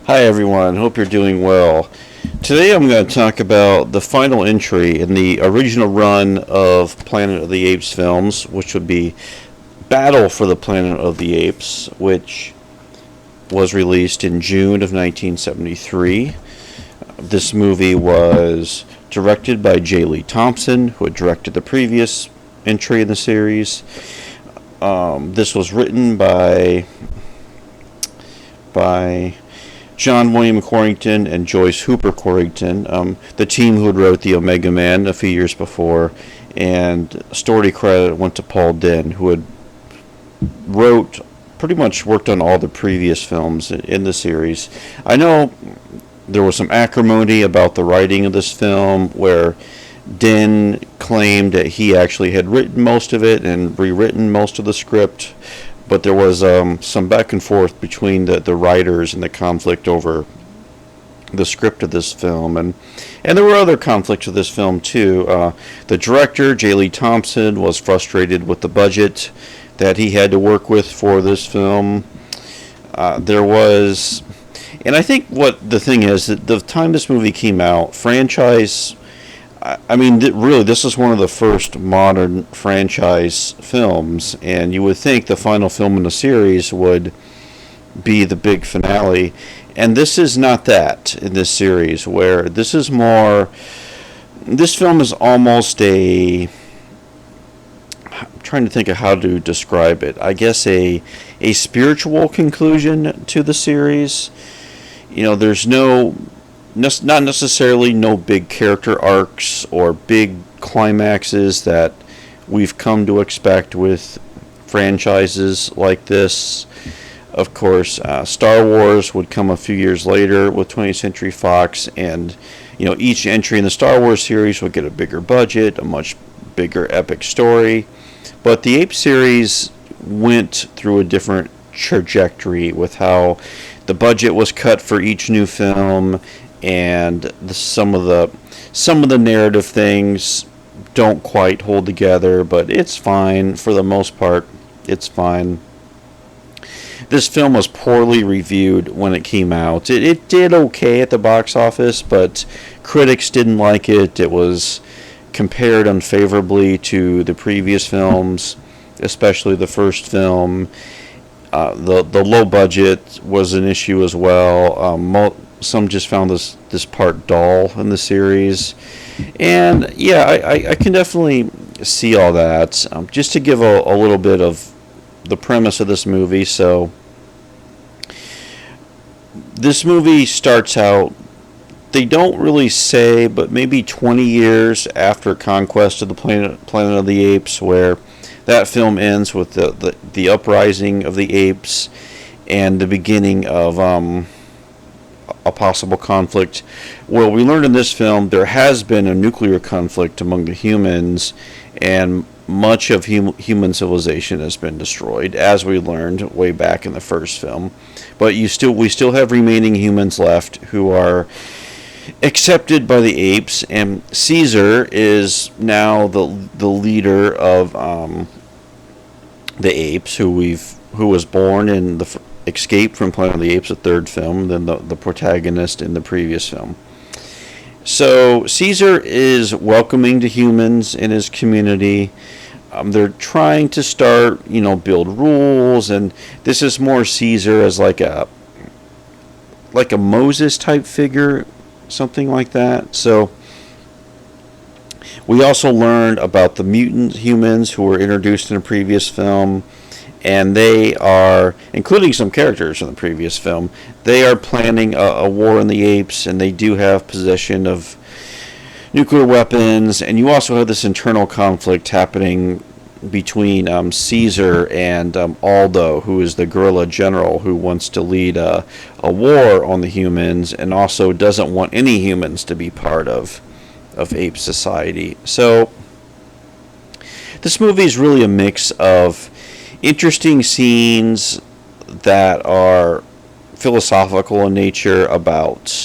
Hi everyone, hope you're doing well. Today I'm going to talk about the final entry in the original run of Planet of the Apes films, which would be Battle for the Planet of the Apes, which was released in June of 1973. This movie was directed by J. Lee Thompson, who had directed the previous entry in the series. This was written by John William Corrington and Joyce Hooper Corrington, the team who had wrote the Omega Man a few years before, and story credit went to Paul Dinn, who had pretty much worked on all the previous films in the series. I know there was some acrimony about the writing of this film, where Dinn claimed that he actually had written most of it and rewritten most of the script, but there was some back and forth between the writers and the conflict over the script of this film, and there were other conflicts with this film too. The director, J. Lee Thompson, was frustrated with the budget that he had to work with for this film. There was, and I think what the thing is, that the time this movie came out, franchise, really, this is one of the first modern franchise films, and you would think the final film in the series would be the big finale, and this is not that in this series, where this is more, this film is almost I'm trying to think of how to describe it, I guess a spiritual conclusion to the series. There's not necessarily no big character arcs or big climaxes that we've come to expect with franchises like this. Of course, Star Wars would come a few years later with 20th Century Fox, and each entry in the Star Wars series would get a bigger budget, a much bigger epic story. But the Ape series went through a different trajectory with how the budget was cut for each new film, and some of the narrative things don't quite hold together, but it's fine for the most part. It's fine. This film was poorly reviewed when it came out. It did okay at the box office, but critics didn't like it. It was compared unfavorably to the previous films, especially the first film. The low budget was an issue as well. Some just found this part dull in the series, and yeah, I can definitely see all that. Just to give a little bit of the premise of this movie. So this movie starts out, they don't really say, but maybe 20 years after Conquest of the Planet of the Apes, where that film ends with the uprising of the apes and the beginning of a possible conflict. Well, we learned in this film there has been a nuclear conflict among the humans, and much of human civilization has been destroyed, as we learned way back in the first film. But we still have remaining humans left who are accepted by the apes, and Caesar is now the leader of the apes, who was born in the Escape from Planet of the Apes, the third film, than the protagonist in the previous film. So Caesar is welcoming to humans in his community. They're trying to start, build rules, and this is more Caesar as like a Moses type figure, something like that. So we also learned about the mutant humans who were introduced in a previous film, and they are, including some characters in the previous film, they are planning a war in the apes, and they do have possession of nuclear weapons. And you also have this internal conflict happening between Caesar and Aldo, who is the guerrilla general who wants to lead a war on the humans, and also doesn't want any humans to be part of ape society. So this movie is really a mix of interesting scenes that are philosophical in nature about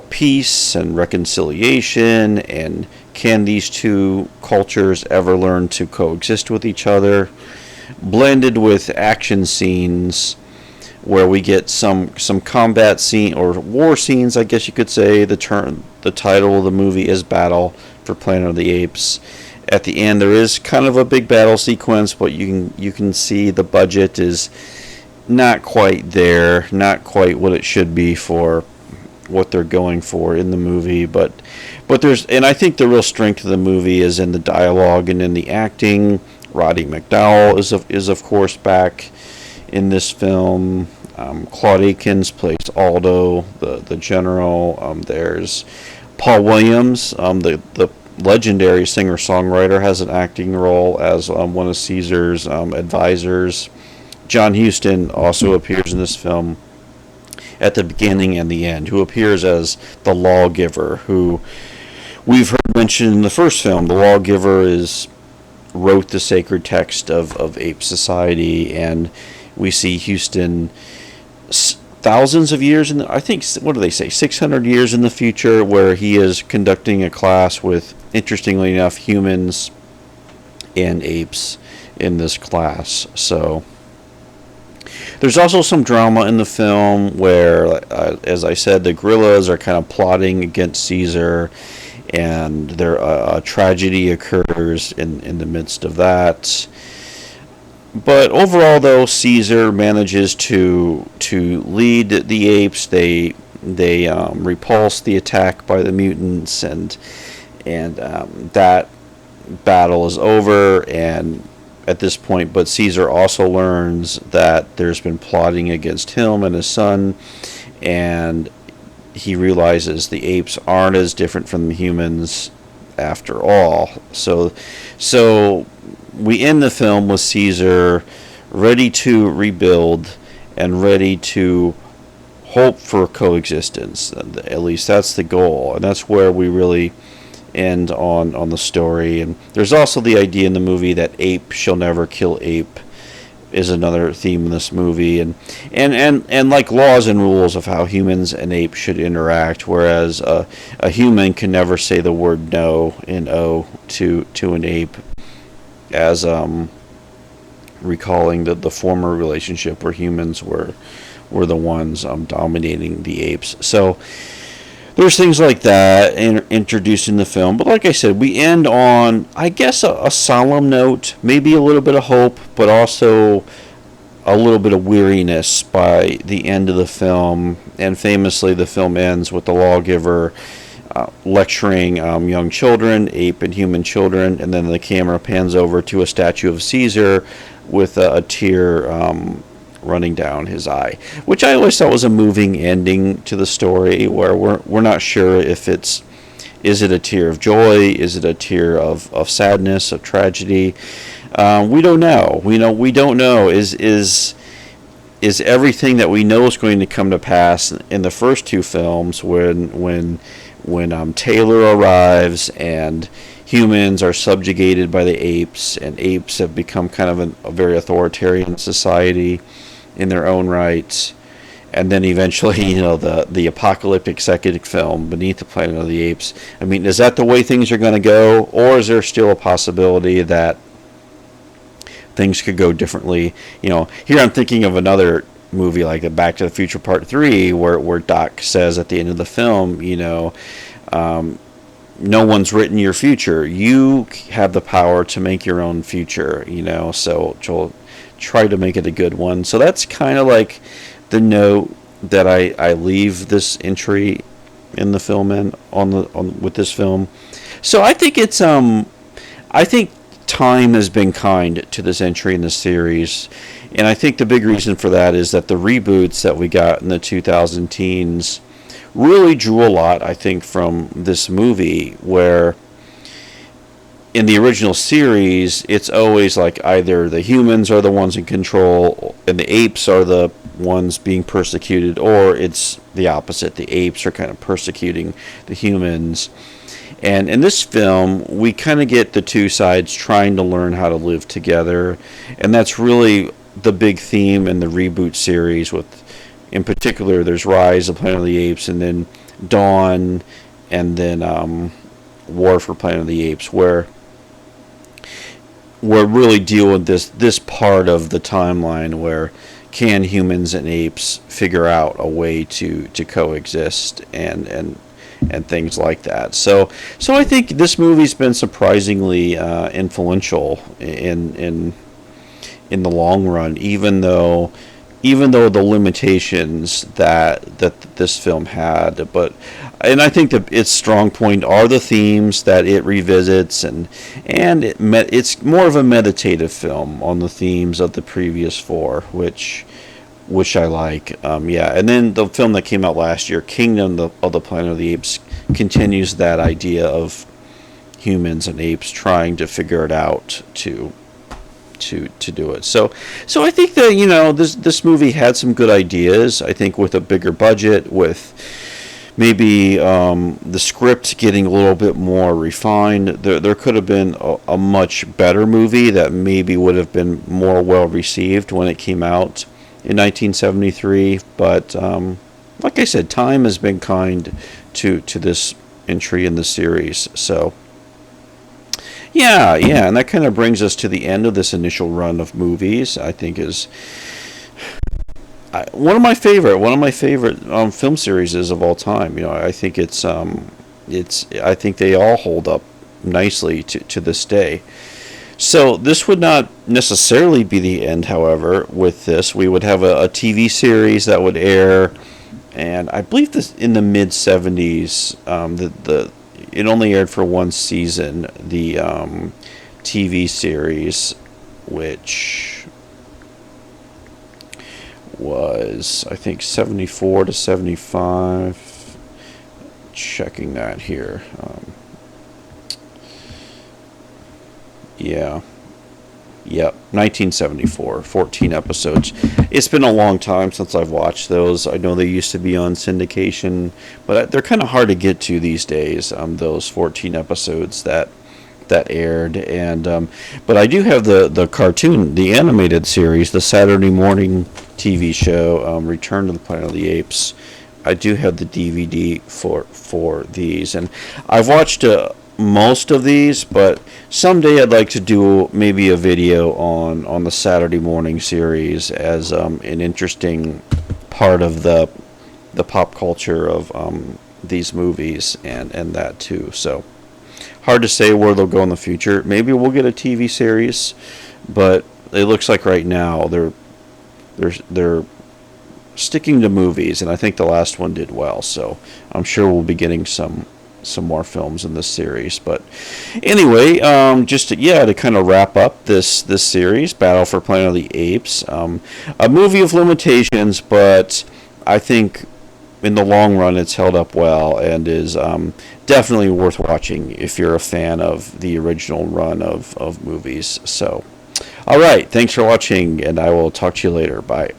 peace and reconciliation, and can these two cultures ever learn to coexist with each other, blended with action scenes where we get some combat scene or war scenes, I guess you could say. The title of the movie is Battle for Planet of the Apes. At the end, there is kind of a big battle sequence, but you can see the budget is not quite there, not quite what it should be for what they're going for in the movie. But and I think the real strength of the movie is in the dialogue and in the acting. Roddy McDowall is of course back in this film. Claude Akins plays Aldo, the general. There's Paul Williams, the legendary singer-songwriter, has an acting role as one of Caesar's advisors. John Huston also appears in this film at the beginning and the end, who appears as the lawgiver, who we've heard mentioned in the first film. The lawgiver wrote the sacred text of Ape Society, and we see Houston thousands of years in I think, what do they say, 600 years in the future, where he is conducting a class with, interestingly enough, humans and apes in this class. So there's also some drama in the film where, as I said, the gorillas are kind of plotting against Caesar, and a tragedy occurs in the midst of that. But overall, though, Caesar manages to lead the apes. They repulse the attack by the mutants, and that battle is over. And at this point, but Caesar also learns that there's been plotting against him and his son, and he realizes the apes aren't as different from the humans after all. So we end the film with Caesar ready to rebuild and ready to hope for coexistence. At least that's the goal, and that's where we really end on the story. And there's also the idea in the movie that ape shall never kill ape is another theme in this movie, and like laws and rules of how humans and apes should interact, whereas a human can never say the word no in O to an ape, as recalling the former relationship where humans were the ones dominating the apes. So there's things like that introduced in the film. But like I said, we end on, I guess, a solemn note, maybe a little bit of hope, but also a little bit of weariness by the end of the film. And famously, the film ends with the lawgiver lecturing young children, ape and human children, and then the camera pans over to a statue of Caesar with a tear running down his eye, which I always thought was a moving ending to the story, where we're not sure if is it a tear of joy, is it a tear of sadness, of tragedy. We don't know. We don't know. Is everything that we know is going to come to pass in the first two films, when Taylor arrives and humans are subjugated by the apes, and apes have become kind of a very authoritarian society in their own rights, and then eventually, the apocalyptic second film, Beneath the Planet of the Apes. I mean, is that the way things are going to go, or is there still a possibility that things could go differently? Here I'm thinking of another movie like Back to the Future Part 3, where Doc says at the end of the film, no one's written your future. You have the power to make your own future, so Joel, try to make it a good one. So that's kind of like the note that I leave this entry in the film with this film. So I think it's I think time has been kind to this entry in the series, and I think the big reason for that is that the reboots that we got in the 2000 teens really drew a lot, I think, from this movie, where in the original series, it's always like either the humans are the ones in control and the apes are the ones being persecuted, or it's the opposite. The apes are kind of persecuting the humans. And in this film, we kind of get the two sides trying to learn how to live together. And that's really the big theme in the reboot series. In particular, there's Rise of Planet of the Apes, and then Dawn, and then War for Planet of the Apes, where we're really dealing with this part of the timeline where can humans and apes figure out a way to coexist and things like that. So I think this movie's been surprisingly influential in the long run, even though the limitations that this film had. And I think that its strong point are the themes that it revisits, and it's more of a meditative film on the themes of the previous four, which I like. Yeah, and then the film that came out last year, Kingdom of the Planet of the Apes, continues that idea of humans and apes trying to figure it out to do it. So I think that this movie had some good ideas. I think with a bigger budget, with maybe the script getting a little bit more refined, there could have been a much better movie that maybe would have been more well received when it came out in 1973. But like I said, time has been kind to this entry in the series. So yeah, and that kind of brings us to the end of this initial run of movies. I think is one of my favorite film series of all time. I think I think they all hold up nicely to this day. So this would not necessarily be the end. However, with this, we would have a TV series that would air, and I believe this in the mid '70s. It only aired for one season. The TV series, which was I think 74 to 75. Checking that here. Yeah. Yep, 1974, 14 episodes. It's been a long time since I've watched those. I know they used to be on syndication, but they're kind of hard to get to these days. Those 14 episodes that aired, and but I do have the cartoon, the animated series, the Saturday morning TV show, Return to the Planet of the Apes. I do have the DVD for these, and I've watched most of these, but someday I'd like to do maybe a video on the Saturday morning series as an interesting part of the pop culture of these movies and that too. So hard to say where they'll go in the future. Maybe we'll get a TV series, but it looks like right now they're sticking to movies, and I think the last one did well. So I'm sure we'll be getting some more films in this series. But anyway, just to kind of wrap up this series, Battle for Planet of the Apes, a movie of limitations, but I think in the long run it's held up well and is definitely worth watching if you're a fan of the original run of movies. So all right, thanks for watching, and I will talk to you later. Bye.